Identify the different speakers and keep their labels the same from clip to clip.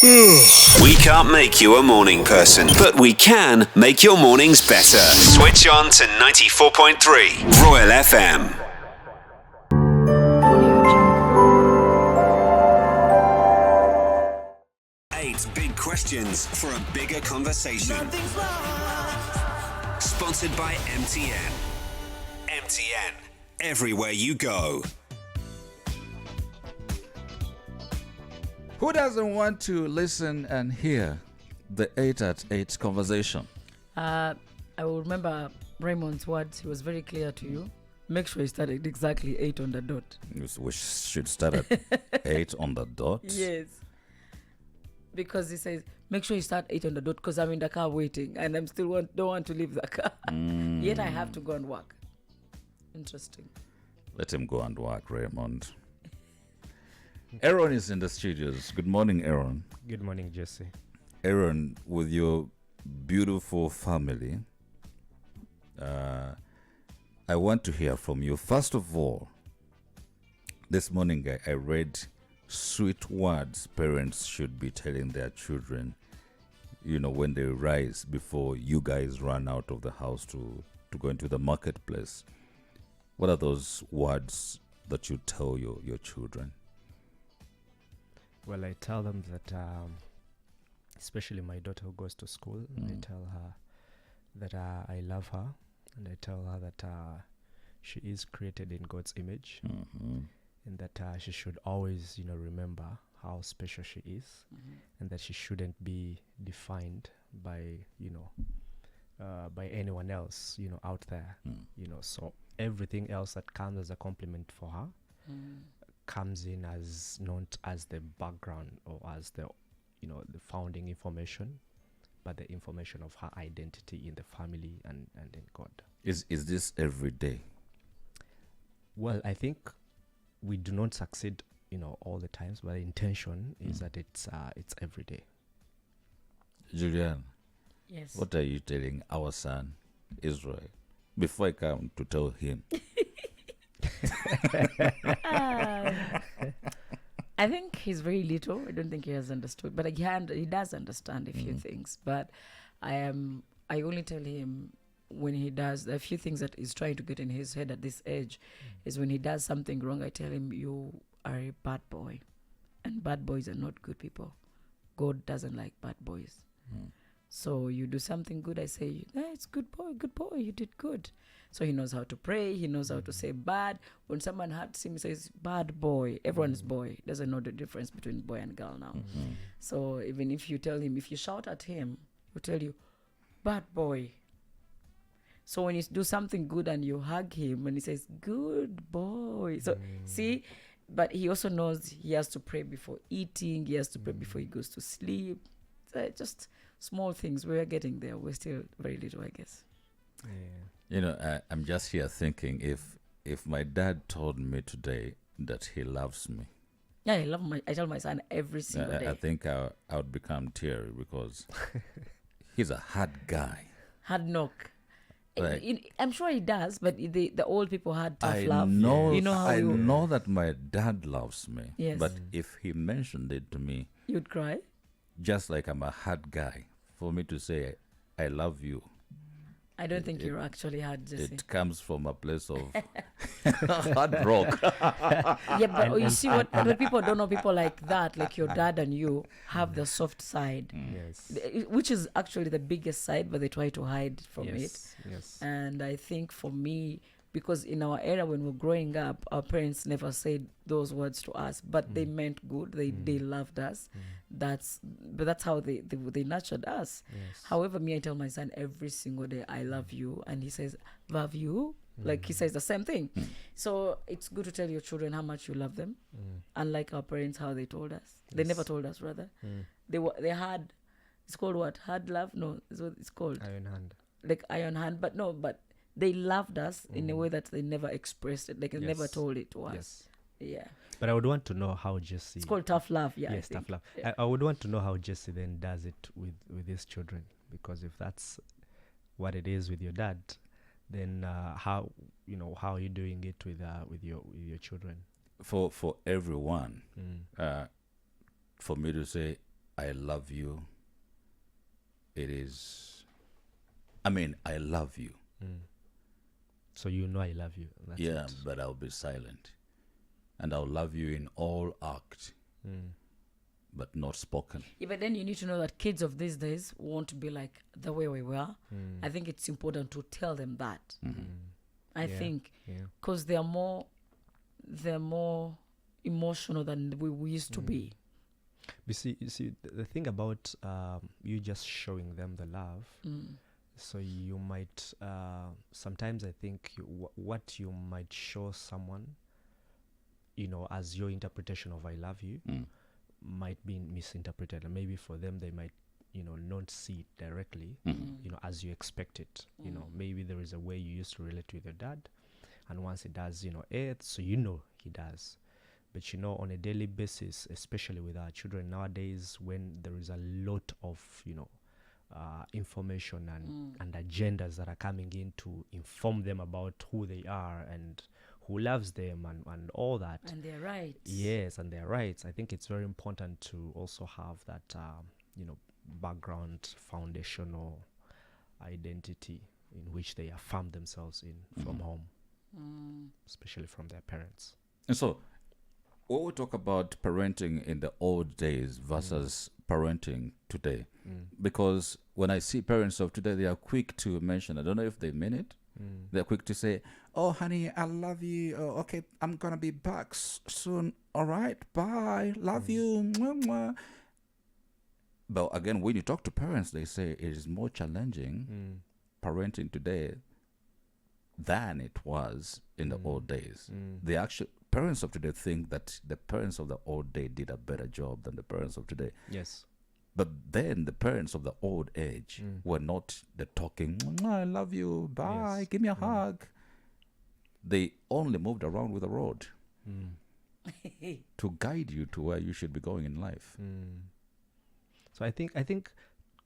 Speaker 1: We can't make you a morning person, but we can make your mornings better. Switch on to 94.3 Royal FM. 8 big questions for a bigger conversation. Sponsored by MTN. MTN. Everywhere you go.
Speaker 2: Who doesn't want to listen and hear the 8 at 8 conversation?
Speaker 3: I will remember Raymond's words. He was very clear to you. Make sure you start at exactly 8 on the dot.
Speaker 2: We should start at 8 on the dot?
Speaker 3: Yes. Because he says, make sure you start 8 on the dot because I'm in the car waiting and I'm still don't want to leave the car. Yet I have to go and work. Interesting.
Speaker 2: Let him go and work, Raymond. Aaron is in the studios. Good morning, Aaron.
Speaker 4: Good morning, Jesse.
Speaker 2: Aaron, with your beautiful family, I want to hear from you. First of all, this morning I read sweet words parents should be telling their children, when they rise before you guys run out of the house to go into the marketplace. What are those words that you tell your children?
Speaker 4: Well, I tell them that, especially my daughter who goes to school, I tell her that I love her, and I tell her that she is created in God's image, and that she should always, remember how special she is, and that she shouldn't be defined by, by anyone else, out there, So everything else that comes as a compliment for her comes in as not as the background or as the the founding information, but the information of her identity in the family and in God.
Speaker 2: Is this every day?
Speaker 4: Well, I think we do not succeed all the times, but the intention is that it's every day.
Speaker 2: Julian,
Speaker 3: Yes.
Speaker 2: what are you telling our son Israel before I come to tell him?
Speaker 3: I think he's very little. I don't think he has understood, but he does understand a few things. But I only tell him when he does a few things that he's trying to get in his head at this age is when he does something wrong. I tell him, you are a bad boy, and bad boys are not good people. God doesn't like bad boys. So you do something good, I say, it's good boy, you did good. So he knows how to pray, he knows how to say bad. When someone hurts him, he says, bad boy. Everyone is boy. Doesn't know the difference between boy and girl now. So even if you tell him, if you shout at him, he'll tell you, bad boy. So when you do something good and you hug him and he says, good boy. So see, but he also knows he has to pray before eating, he has to pray before he goes to sleep. So just small things. We're getting there. We're still very little, I guess.
Speaker 4: Yeah.
Speaker 2: I'm just here thinking if my dad told me today that he loves me.
Speaker 3: Yeah, I tell my son every single day.
Speaker 2: I think I would become teary because he's a hard guy.
Speaker 3: Hard knock.
Speaker 2: Right.
Speaker 3: I'm sure he does, but the old people had tough
Speaker 2: I
Speaker 3: love.
Speaker 2: know,
Speaker 3: You know how
Speaker 2: I know that my dad loves me.
Speaker 3: Yes.
Speaker 2: But if he mentioned it to me,
Speaker 3: You'd cry.
Speaker 2: just like I'm a hard guy, for me to say I love you,
Speaker 3: I don't think you're actually hard, Jesse.
Speaker 2: it comes from a place of hard rock.
Speaker 3: Yeah, but you see what people don't know, people like that, like your dad and you, have the soft side,
Speaker 4: Yes.
Speaker 3: which is actually the biggest side, but they try to hide from it.
Speaker 4: Yes.
Speaker 3: And I think for me, because in our era when we're growing up, our parents never said those words to us, but they meant good. They loved us. That's how they nurtured us.
Speaker 4: Yes.
Speaker 3: However, me, I tell my son every single day, I love you, and he says, love you. Like he says the same thing. So it's good to tell your children how much you love them. Unlike our parents, how they told us. They never told us, rather. They had, it's called what? Hard love? No, it's what it's called.
Speaker 4: Iron hand.
Speaker 3: Like iron hand, but they loved us in a way that they never expressed it. Like they never told it to us.
Speaker 4: Yes.
Speaker 3: Yeah.
Speaker 4: But I would want to know how Jesse...
Speaker 3: It's called tough love, yeah.
Speaker 4: Yes, tough love. Yeah. I would want to know how Jesse then does it with his children, because if that's what it is with your dad, then how are you doing it with your children?
Speaker 2: For everyone, for me to say I love you, it is, I mean, I love you.
Speaker 4: So you know I love you. That's
Speaker 2: Yeah,
Speaker 4: it.
Speaker 2: but I'll be silent. And I'll love you in all act, but not spoken.
Speaker 3: Yeah, but then you need to know that kids of these days won't be like the way we were. I think it's important to tell them that. I think
Speaker 4: Yeah.
Speaker 3: because they're more emotional than we used to be.
Speaker 4: You see, the thing about you just showing them the love. So you might sometimes I think what you might show someone, as your interpretation of "I love you," might be misinterpreted, and maybe for them they might not see it directly, as you expect it. Maybe there is a way you used to relate with your dad, and once he does, so he does. But on a daily basis, especially with our children nowadays, when there is a lot of information and agendas that are coming in to inform them about who they are and who loves them and all that.
Speaker 3: And they're right.
Speaker 4: Yes, and their rights. I think it's very important to also have that, background, foundational identity in which they affirm themselves in from home, especially from their parents.
Speaker 2: And so, when we talk about parenting in the old days versus parenting today, because when I see parents of today, they are quick to mention, I don't know if they mean it, they're quick to say, oh, honey, I love you. Oh, okay, I'm going to be back soon. All right, bye. Love you. Mwah, mwah. But again, when you talk to parents, they say it is more challenging parenting today than it was in the old days. The actual parents of today think that the parents of the old day did a better job than the parents of today.
Speaker 4: Yes.
Speaker 2: But then the parents of the old age were not the talking, I love you, bye,
Speaker 4: Yes.
Speaker 2: give me a hug. They only moved around with a rod to guide you to where you should be going in life.
Speaker 4: So I think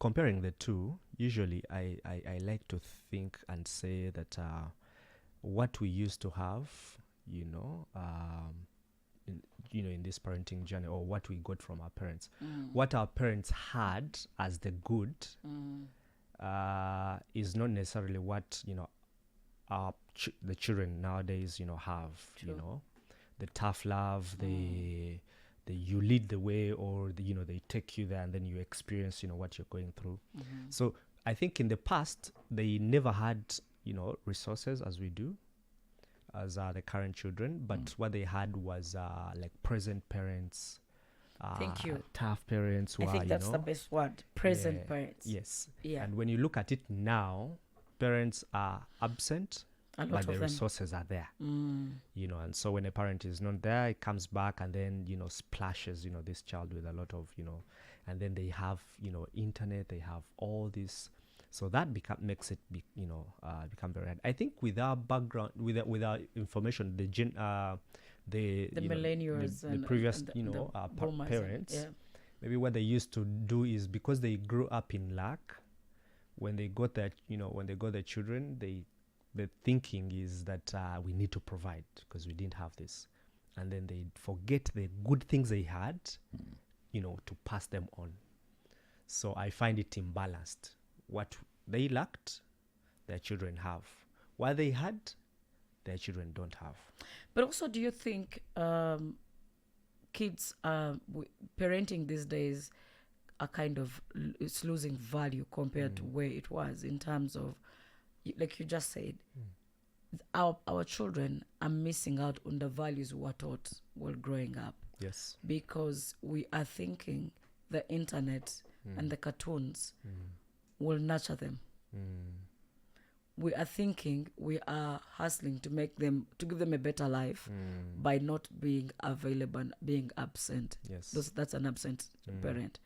Speaker 4: comparing the two, usually I like to think and say that what we used to have, in this parenting journey, or what we got from our parents, what our parents had as the good is not necessarily what the children nowadays have.
Speaker 3: True.
Speaker 4: The tough love, the you lead the way, or they take you there and then you experience what you're going through. So I think in the past they never had resources as we do, as the current children, but what they had was like present parents.
Speaker 3: Thank you.
Speaker 4: Tough parents who
Speaker 3: I think that's the best word. Present parents.
Speaker 4: Yes.
Speaker 3: Yeah.
Speaker 4: And when you look at it now, parents are absent,
Speaker 3: A lot
Speaker 4: but
Speaker 3: of
Speaker 4: the
Speaker 3: them.
Speaker 4: resources are there. And so when a parent is not there, it comes back and then splashes this child with a lot of and then they have internet, they have all this. So that makes it become very hard. I think with our background, with our information, the
Speaker 3: millennials
Speaker 4: the
Speaker 3: and
Speaker 4: previous
Speaker 3: and the boomers and-
Speaker 4: parents,
Speaker 3: yeah.
Speaker 4: maybe what they used to do is, because they grew up in lack, when they got their children, the thinking is that we need to provide because we didn't have this, and then they forget the good things they had, to pass them on. So I find it imbalanced. What they lacked, their children have. What they had, their children don't have.
Speaker 3: But also, do you think kids parenting these days are kind of it's losing value compared to where it was in terms of, like you just said, our children are missing out on the values we were taught while growing up,
Speaker 4: Yes.
Speaker 3: because we are thinking the internet and the cartoons will nurture them. We are thinking we are hustling to give them a better life by not being available and being absent.
Speaker 4: Yes.
Speaker 3: That's an absent parent.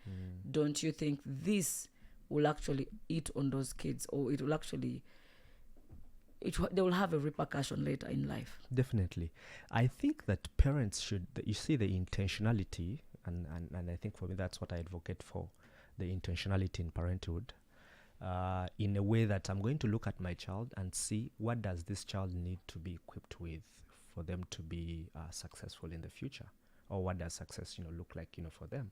Speaker 3: Don't you think this will actually eat on those kids, or it will actually they will have a repercussion later in life?
Speaker 4: Definitely. I think that parents should, you see the intentionality, and I think for me that's what I advocate for, the intentionality in parenthood, in a way that I'm going to look at my child and see what does this child need to be equipped with for them to be successful in the future. or what does success, look like, for them.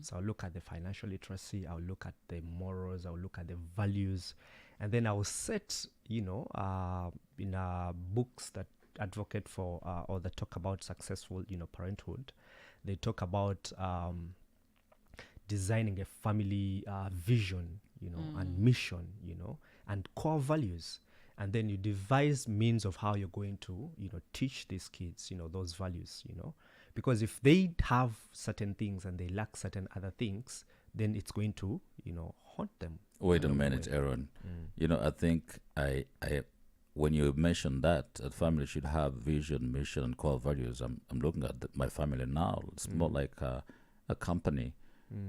Speaker 4: So I'll look at the financial literacy, I'll look at the morals, I'll look at the values, and then I'll set, in books that advocate for or that talk about successful, parenthood. They talk about designing a family vision, and mission, and core values. And then you devise means of how you're going to, teach these kids, those values, because if they have certain things and they lack certain other things, then it's going to, haunt them.
Speaker 2: Wait a minute, Aaron. I think I when you mentioned that a family should have vision, mission, and core values, I'm looking at my family now. It's more like a company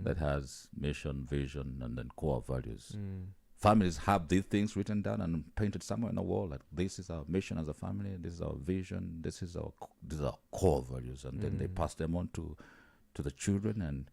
Speaker 2: that has mission, vision, and then core values. Families have these things written down and painted somewhere on the wall. Like, this is our mission as a family. This is our vision. These are our core values, and then they pass them on to the children and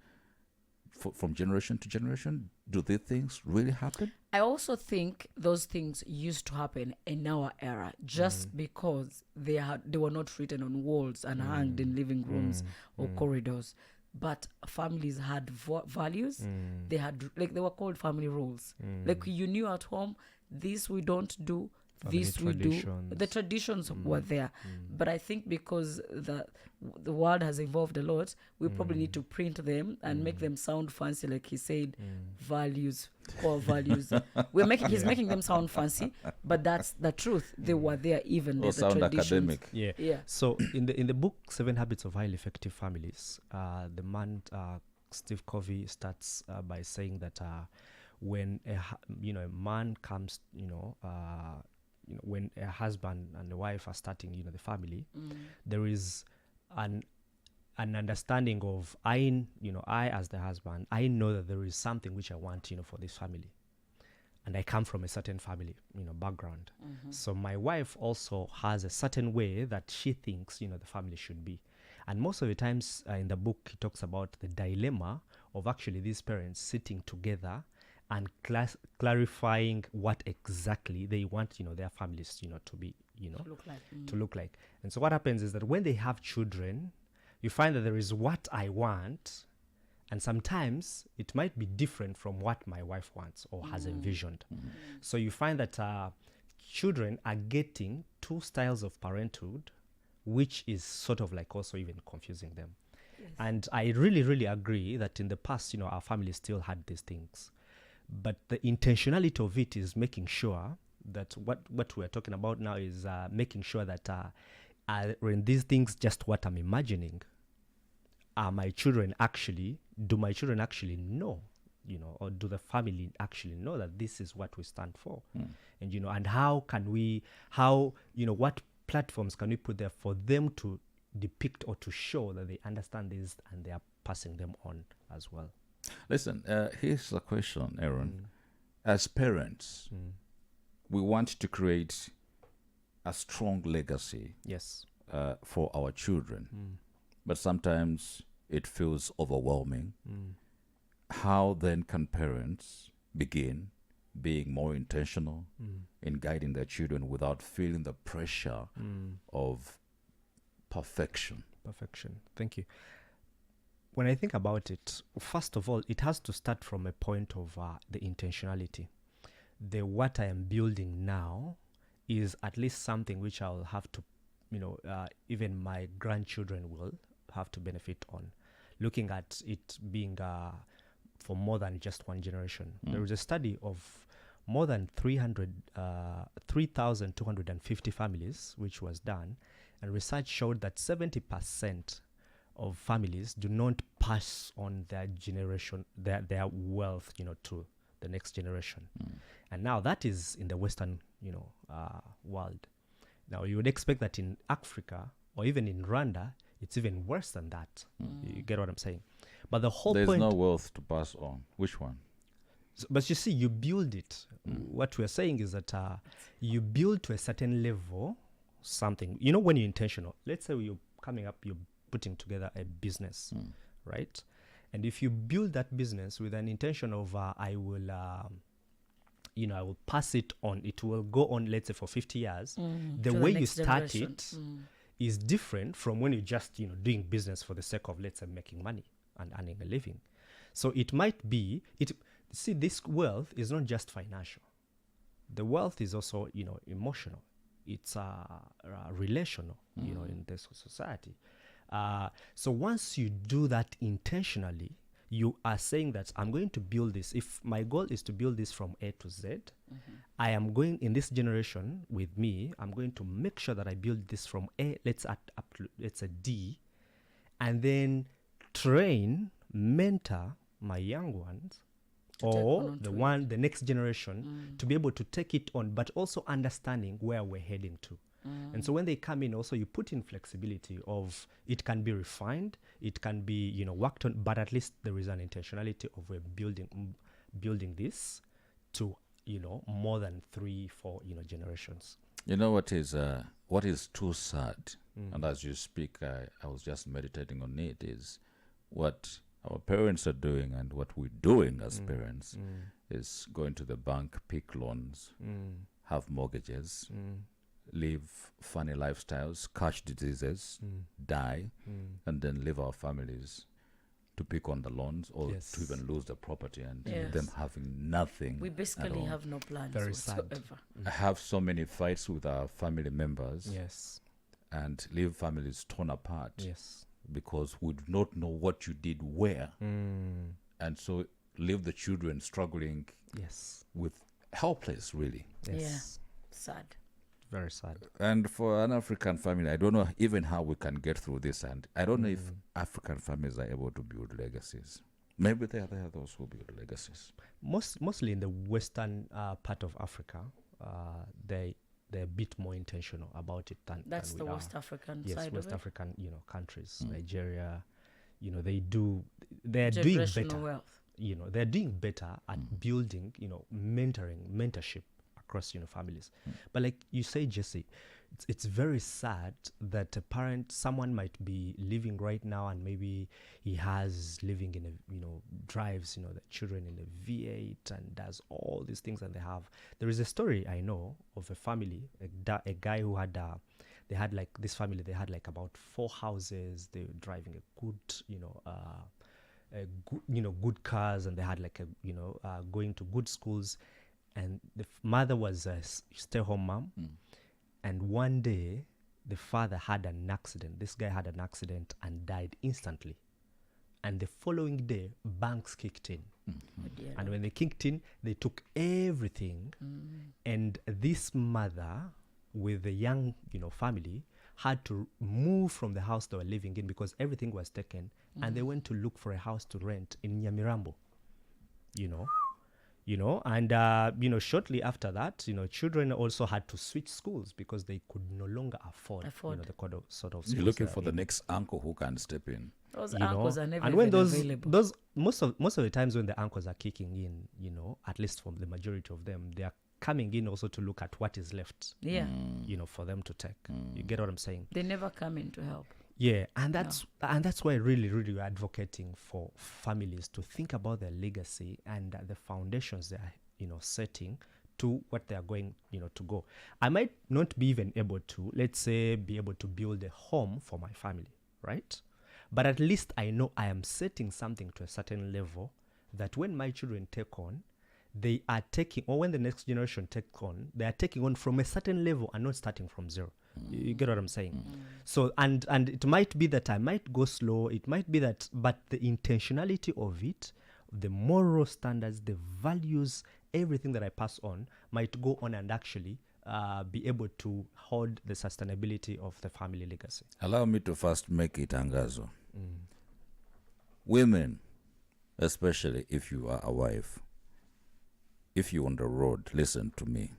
Speaker 2: from generation to generation. Do these things really happen?
Speaker 3: I also think those things used to happen in our era, just because they were not written on walls and hanged in living rooms or corridors. But families had values. They had, like, they were called family rules. Like, you knew at home, this we don't do, this we do. The traditions were there. But I think because the world has evolved a lot, we probably need to print them and make them sound fancy, like he said, values, core values. He's making them sound fancy, but that's the truth. They were there even.
Speaker 2: Or sound academic.
Speaker 4: Yeah. So in the book 7 Habits of Highly Effective Families, the man Steve Covey starts by saying that when a man comes, when a husband and a wife are starting, the family, there is an understanding of I as the husband, I know that there is something which I want, for this family, and I come from a certain family, background. So my wife also has a certain way that she thinks, the family should be. And most of the times in the book, he talks about the dilemma of actually these parents sitting together and clarifying what exactly they want, their families, to be, to look like. And so what happens is that when they have children, you find that there is what I want, and sometimes it might be different from what my wife wants or has envisioned. So you find that children are getting 2 styles of parenthood, which is sort of like also even confusing them. Yes. And I really, really agree that in the past, our family still had these things. But the intentionality of it is making sure that what we're talking about now is making sure that are these things just what I'm imagining? Do my children actually know, or do the family actually know that this is what we stand for? And, and what platforms can we put there for them to depict or to show that they understand this and they are passing them on as well?
Speaker 2: Listen, here's a question, Aaron. As parents, we want to create a strong legacy.
Speaker 4: Yes.
Speaker 2: For our children. But sometimes it feels overwhelming. How then can parents begin being more intentional in guiding their children without feeling the pressure of perfection?
Speaker 4: Thank you. When I think about it, first of all, it has to start from a point of the intentionality. What I am building now is at least something which I'll have to, even my grandchildren will have to benefit on. Looking at it being for more than just one generation. There was a study of more than 3,250 families, which was done, and research showed that 70% of families do not pass on their generation, their wealth, to the next generation. And now that is in the Western, world. Now you would expect that in Africa or even in Rwanda, it's even worse than that. You get what I'm saying? But the whole
Speaker 2: There's
Speaker 4: point...
Speaker 2: no wealth to pass on. Which one?
Speaker 4: But you see, you build it. What we're saying is that you build to a certain level something. When you're intentional, let's say you're coming up, you're putting together a business, right? And if you build that business with an intention of I will pass it on, it will go on, let's say, for 50 years. The way you start it is different from when you're just, doing business for the sake of, let's say, making money and earning a living. So it might be, this wealth is not just financial. The wealth is also, emotional. It's relational, in this society. So once you do that intentionally, you are saying that I'm going to build this. If my goal is to build this from A to Z, I am going, in this generation with me, I'm going to make sure that I build this from A, let's a D, and then train, mentor my young ones, or the next generation to be able to take it on, but also understanding where we're heading to. And so when they come in, also you put in flexibility of, it can be refined, it can be, worked on, but at least there is an intentionality of we're building this to, more than 3-4, generations.
Speaker 2: You know what is too sad, and as you speak, I was just meditating on it, is what our parents are doing and what we're doing as parents is going to the bank, pick loans, have mortgages, live funny lifestyles, catch diseases, die, and then leave our families to pick on the loans or to even lose the property, and them having nothing.
Speaker 3: We basically have no plans whatsoever.
Speaker 2: I have so many fights with our family members, and leave families torn apart, because we do not know what you did where, and so leave the children struggling, with helpless, really.
Speaker 3: Sad.
Speaker 4: Very sad.
Speaker 2: And for an African family, I don't know even how we can get through this, and I don't know if African families are able to build legacies. Maybe there are those who build legacies.
Speaker 4: Mostly in the western part of Africa, they're a bit more intentional about it than
Speaker 3: the
Speaker 4: we
Speaker 3: West
Speaker 4: are.
Speaker 3: African
Speaker 4: Yes,
Speaker 3: side
Speaker 4: West
Speaker 3: of it.
Speaker 4: African, Countries, Nigeria, they're doing better.
Speaker 3: Wealth.
Speaker 4: They're doing better at building, mentorship across, families. But like you say, Jesse, it's very sad that someone might be living right now, and maybe he has living in a, drives, the children in a V8 and does all these things, and there is a story I know of a family, a guy who had, they had like this family, they had like about 4 houses, they were driving a good, good cars, and they had like going to good schools. And the mother was a stay-home mom. And one day, the father had an accident. This guy had an accident and died instantly. And the following day, banks kicked in. And when they kicked in, they took everything. And this mother, with the young, family, had to move from the house they were living in because everything was taken. And they went to look for a house to rent in Nyamirambo, and shortly after that, children also had to switch schools because they could no longer afford. The sort of schools.
Speaker 2: You're looking for the next uncle who can step in.
Speaker 3: Those uncles are never
Speaker 4: and when
Speaker 3: available.
Speaker 4: those most of the times when the uncles are kicking in, at least for the majority of them, they are coming in also to look at what is left. For them to take. You get what I'm saying?
Speaker 3: They never come in to help.
Speaker 4: Yeah, and that's why really, really we're advocating for families to think about their legacy and the foundations they are, setting to what they are going, to go. I might not be even able to, let's say, be able to build a home for my family, right? But at least I know I am setting something to a certain level that when my children take on, they are taking, or when the next generation take on, they are taking on from a certain level and not starting from zero. You get what I'm saying? So, and it might be that I might go slow, it might be that, but the intentionality of it, the moral standards, the values, everything that I pass on might go on and actually be able to hold the sustainability of the family legacy.
Speaker 2: Allow me to first make it angazo. Women, especially if you are a wife, if you're on the road, listen to me.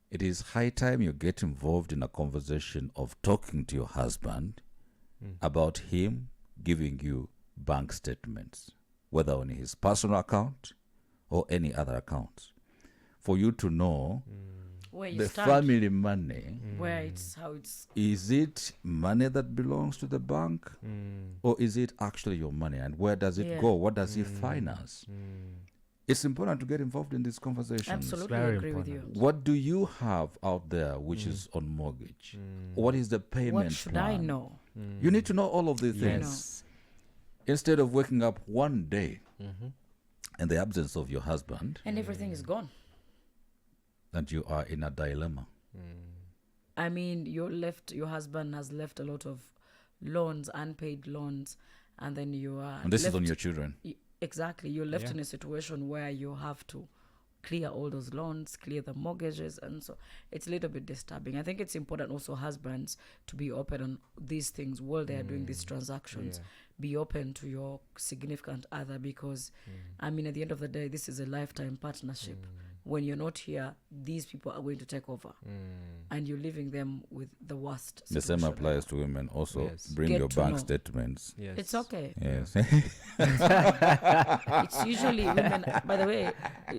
Speaker 2: It is high time you get involved in a conversation of talking to your husband about him giving you bank statements, whether on his personal account or any other accounts, for you to know
Speaker 3: Where you
Speaker 2: the
Speaker 3: stand,
Speaker 2: family money.
Speaker 3: where it's how it's.
Speaker 2: Is it money that belongs to the bank, or is it actually your money? And where does it go? What does it finance? it's important to get involved in these conversations.
Speaker 3: Absolutely
Speaker 4: very
Speaker 3: agree with you.
Speaker 4: important.
Speaker 2: What do you have out there which is on mortgage? What is the payment
Speaker 3: What should I
Speaker 2: plan?
Speaker 3: know?
Speaker 2: You need to know all of these things.
Speaker 4: Yes.
Speaker 2: Instead of waking up one day in the absence of your husband
Speaker 3: And everything is gone.
Speaker 2: and you are in a dilemma.
Speaker 3: I mean, your husband has left a lot of loans, unpaid loans, and then you are.
Speaker 2: And this is
Speaker 3: left-
Speaker 2: on your children.
Speaker 3: Exactly. You're left
Speaker 4: Yeah.
Speaker 3: in a situation where you have to clear all those loans, clear the mortgages, and so it's a little bit disturbing. I think it's important also husbands to be open on these things while they are doing these transactions.
Speaker 4: Yeah.
Speaker 3: Be open to your significant other because, I mean, at the end of the day, this is a lifetime partnership. When you're not here, these people are going to take over, and you're leaving them with the worst.
Speaker 2: The same
Speaker 3: situation
Speaker 2: applies
Speaker 3: ever.
Speaker 2: to women. Also,
Speaker 4: Yes.
Speaker 2: bring
Speaker 3: Get
Speaker 2: your
Speaker 3: to
Speaker 2: bank
Speaker 3: know.
Speaker 2: statements.
Speaker 4: Yes.
Speaker 3: It's okay.
Speaker 2: Yes.
Speaker 3: It's usually women. By the way,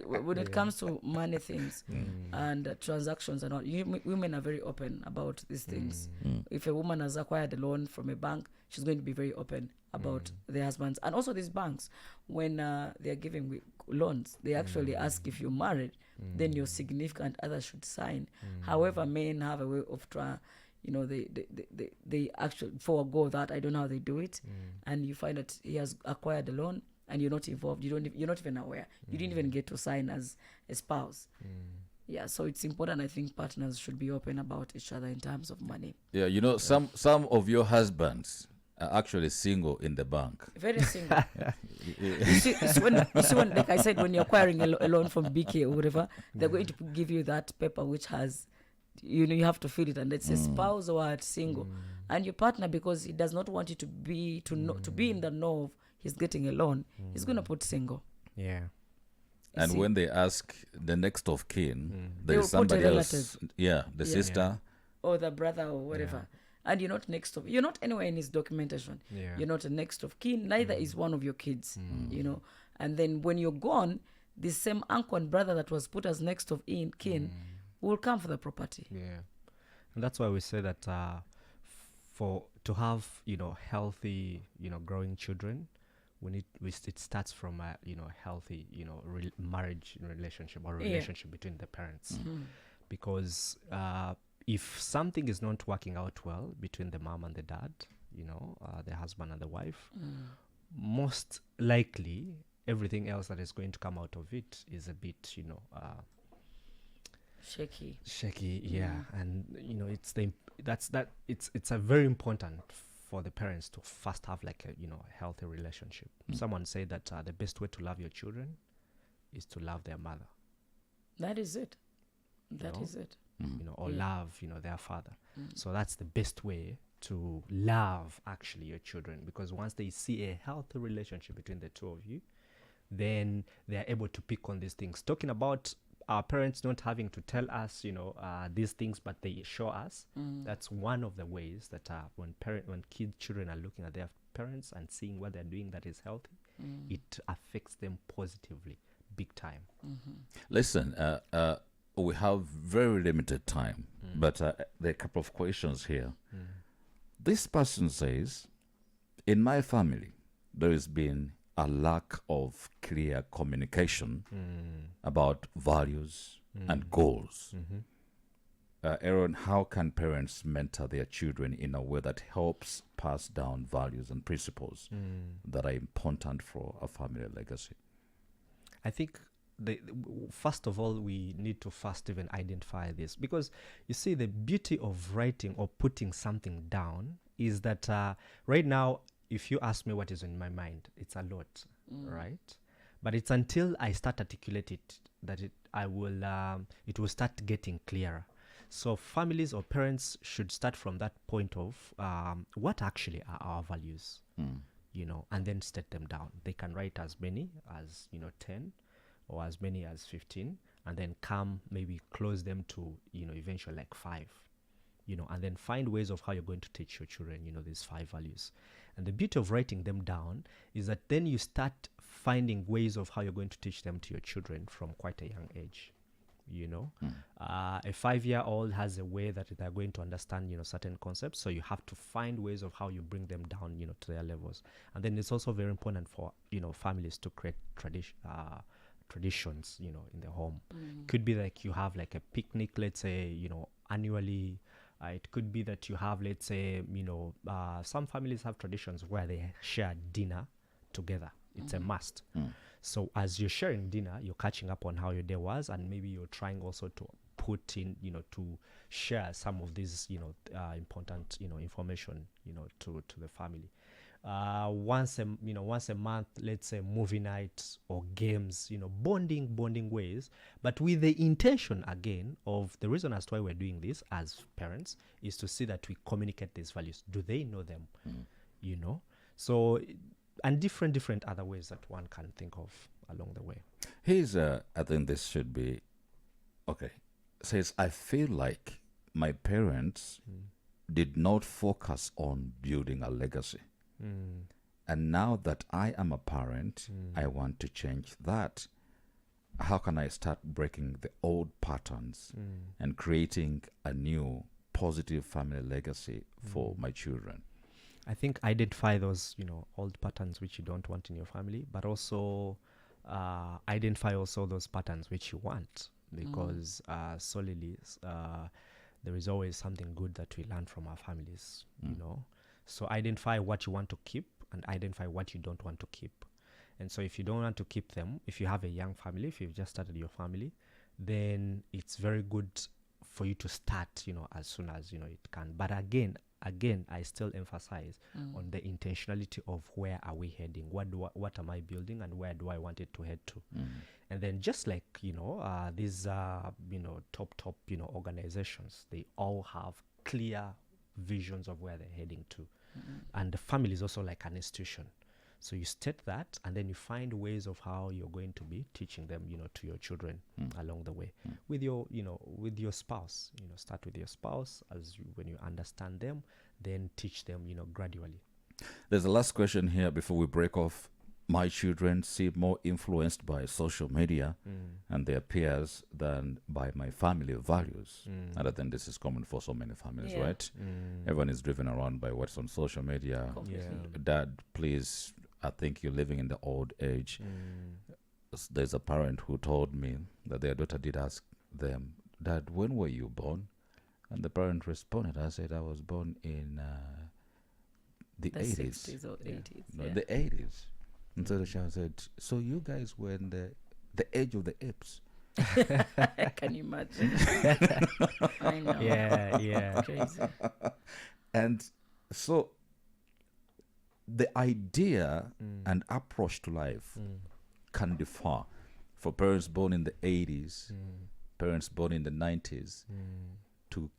Speaker 3: when it comes to money things and transactions and all, women are very open about these things. If a woman has acquired a loan from a bank, she's going to be very open about their husbands. And also these banks, when they are giving loans, they actually ask if you're married, then your significant other should sign. However, men have a way of they actually forego that. I don't know how they do it. And you find that he has acquired a loan and you're not involved. You're not even aware. You didn't even get to sign as a spouse. Yeah, so it's important. I think partners should be open about each other in terms of money.
Speaker 2: Yeah, you know, some of your husbands are actually single in the bank.
Speaker 3: Very single. you see when, like I said, when you're acquiring a loan from BK or whatever, they're going to give you that paper which has, you have to fill it, and it says spouse or single, and your partner, because he does not want you to be in the know of he's getting a loan, he's going to put single.
Speaker 4: Yeah.
Speaker 3: You
Speaker 2: And
Speaker 3: see?
Speaker 2: when they ask the next of kin,
Speaker 3: They
Speaker 2: there's
Speaker 3: will put a
Speaker 2: somebody else.
Speaker 3: relative.
Speaker 2: Yeah, the
Speaker 3: Yeah.
Speaker 2: sister.
Speaker 3: Or the brother or whatever. And you're not you're not anywhere in his documentation.
Speaker 4: Yeah.
Speaker 3: You're not a next of kin, neither is one of your kids, And then when you're gone, the same uncle and brother that was put as next of kin will come for the property.
Speaker 4: Yeah. And that's why we say that to have, healthy, growing children, it starts from a, healthy, marriage relationship or relationship between the parents. Because if something is not working out well between the mom and the dad, the husband and the wife, most likely everything else that is going to come out of it is a bit, shaky. Yeah. And it's a very important for the parents to first have like a healthy relationship. Someone said that the best way to love your children is to love their mother.
Speaker 3: That is it. That is it.
Speaker 4: Or love, their father. So that's the best way to love actually your children, because once they see a healthy relationship between the two of you, then they are able to pick on these things. Talking about our parents not having to tell us, these things, but they show us. That's one of the ways that when children are looking at their parents and seeing what they're doing that is healthy, it affects them positively, big time.
Speaker 2: Listen, we have very limited time, but there are a couple of questions here. This person says, in my family, there has been a lack of clear communication about values and goals. Aaron, how can parents mentor their children in a way that helps pass down values and principles that are important for a family legacy?
Speaker 4: I think first of all, we need to first even identify this, because you see, the beauty of writing or putting something down is that right now, if you ask me what is in my mind, it's a lot, right? But it's until I start articulate it that it will start getting clearer. So families or parents should start from that point of what actually are our values, and then state them down. They can write as many as 10 or as many as 15, and then maybe close them to eventually like 5, and then find ways of how you're going to teach your children these 5 values. And the beauty of writing them down is that then you start finding ways of how you're going to teach them to your children from quite a young age. A 5-year-old has a way that they're going to understand certain concepts, so you have to find ways of how you bring them down to their levels. And then it's also very important for families to create traditions, in the home. Could be like you have like a picnic, let's say, annually. It could be that you have, let's say, some families have traditions where they share dinner together. It's a must. So as you're sharing dinner, you're catching up on how your day was, and maybe you're trying also to put in, to share some of these, important, information, to the family. Once a month, let's say movie night or games, bonding ways, but with the intention again of the reason as to why we're doing this as parents is to see that we communicate these values. Do they know them? So, and different other ways that one can think of along the way.
Speaker 2: Here's I think this should be okay. Says, I feel like my parents did not focus on building a legacy. And now that I am a parent, I want to change that. How can I start breaking the old patterns and creating a new positive family legacy for my children?
Speaker 4: I think identify those, old patterns which you don't want in your family, but also identify also those patterns which you want, because solely there is always something good that we learn from our families, So identify what you want to keep and identify what you don't want to keep. And so if you don't want to keep them, if you have a young family, if you've just started your family, then it's very good for you to start, as soon as, it can. But again, I still emphasize on the intentionality of where are we heading? What am I building, and where do I want it to head to? And then just like, these, top, organizations, they all have clear visions of where they're heading to. And the family is also like an institution. So you state that, and then you find ways of how you're going to be teaching them, to your children along the way. With your, with your spouse, start with your spouse when you understand them, then teach them, gradually.
Speaker 2: There's a last question here before we break off. My children seem more influenced by social media and their peers than by my family values. And I think this is common for so many families, right? Everyone is driven around by what's on social media. Dad, please, I think you're living in the old age. There's a parent who told me that their daughter did ask them, Dad, when were you born? And the parent responded, I said, I was born in the 80s.
Speaker 3: 60s or 80s.
Speaker 2: No, the 80s. And so the child said, so you guys were in the age of the apes.
Speaker 3: Can you imagine? I know.
Speaker 4: Yeah.
Speaker 3: Crazy.
Speaker 2: And so the idea and approach to life can differ for parents born in the 80s, parents born in the 90s, to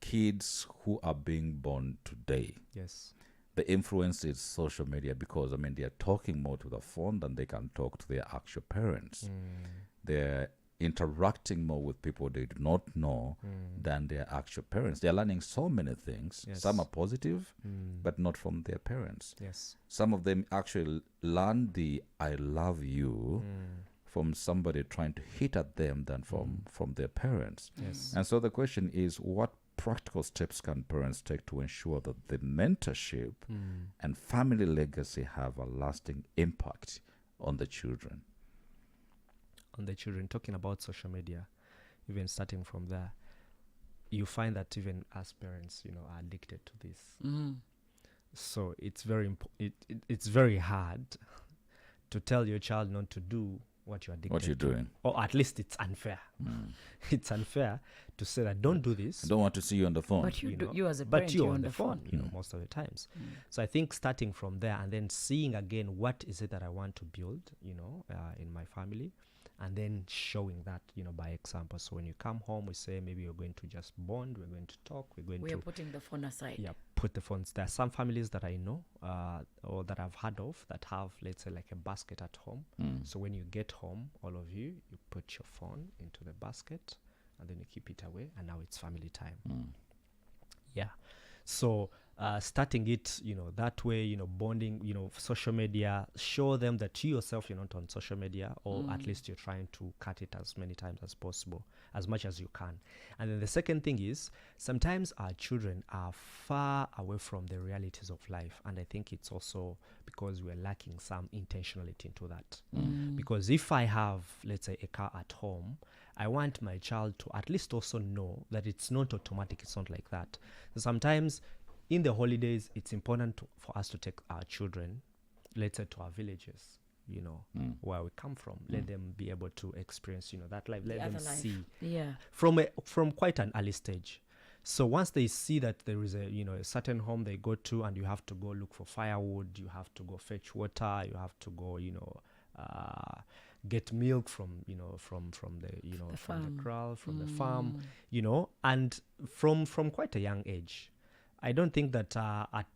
Speaker 2: kids who are being born today.
Speaker 4: Yes.
Speaker 2: The influence is social media because, they are talking more to the phone than they can talk to their actual parents. They're interacting more with people they do not know than their actual parents. They're learning so many things.
Speaker 4: Yes.
Speaker 2: Some are positive, but not from their parents.
Speaker 4: Yes.
Speaker 2: Some of them actually learn the I love you from somebody trying to hit at them than from their parents.
Speaker 4: Yes.
Speaker 2: And so the question is, what practical steps can parents take to ensure that the mentorship and family legacy have a lasting impact on the children?
Speaker 4: On the children, talking about social media, even starting from there, you find that even as parents, are addicted to this. So it's very it's very hard to tell your child not to do what you're addicted
Speaker 2: What you're
Speaker 4: to.
Speaker 2: doing.
Speaker 4: Or at least it's unfair. It's unfair to say that don't do this.
Speaker 2: I don't want to see you on the phone.
Speaker 3: But you as a
Speaker 4: But
Speaker 3: parent,
Speaker 4: you're on the phone, most of the times. So I think starting from there and then seeing again what is it that I want to build, in my family, and then showing that, by example. So when you come home, we say maybe you're going to just bond, we're going to talk,
Speaker 3: we are putting the phone aside.
Speaker 4: Yeah, put the phones. There are some families that I know or that I've heard of that have, let's say, like a basket at home. So when you get home, all of you put your phone into the basket and then you keep it away, and now it's family time. Yeah. So starting it, that way, bonding, social media, show them that you yourself, you're not on social media, or at least you're trying to cut it as many times as possible, as much as you can. And then the second thing is, sometimes our children are far away from the realities of life. And I think it's also because we're lacking some intentionality into that. Because if I have, let's say, a car at home, I want my child to at least also know that it's not automatic. It's not like that. So sometimes in the holidays, it's important for us to take our children, let's say, to our villages, where we come from. Let them be able to experience, that life. Let them see from quite an early stage. So once they see that there is a certain home they go to, and you have to go look for firewood, you have to go fetch water, you have to go, get milk from the kraal, from the farm, and from quite a young age. I don't think that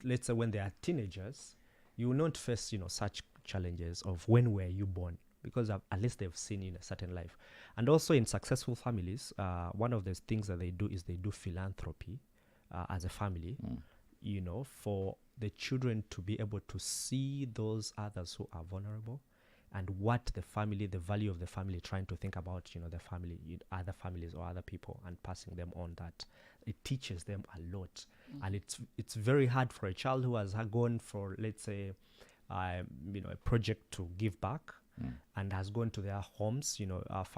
Speaker 4: let's say when they are teenagers, you will not face such challenges of when were you born, because at least they've seen a certain life. And also in successful families, one of the things that they do is they do philanthropy as a family, for the children to be able to see those others who are vulnerable, and what the value of the family, trying to think about, the family, other families or other people, and passing them on that. It teaches them a lot. And it's very hard for a child who has gone for, let's say, a project to give back, and has gone to their homes,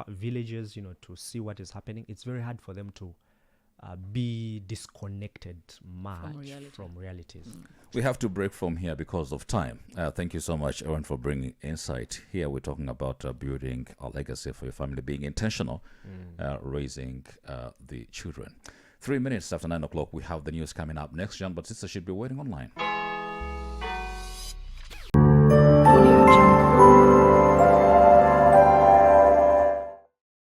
Speaker 4: villages, to see what is happening. It's very hard for them to be disconnected much from realities.
Speaker 2: We have to break from here because of time. Thank you so much, Aaron, for bringing insight. Here we're talking about building a legacy for your family, being intentional, raising the children. 3 minutes after 9 o'clock, we have the news coming up next. John Batista should be waiting online.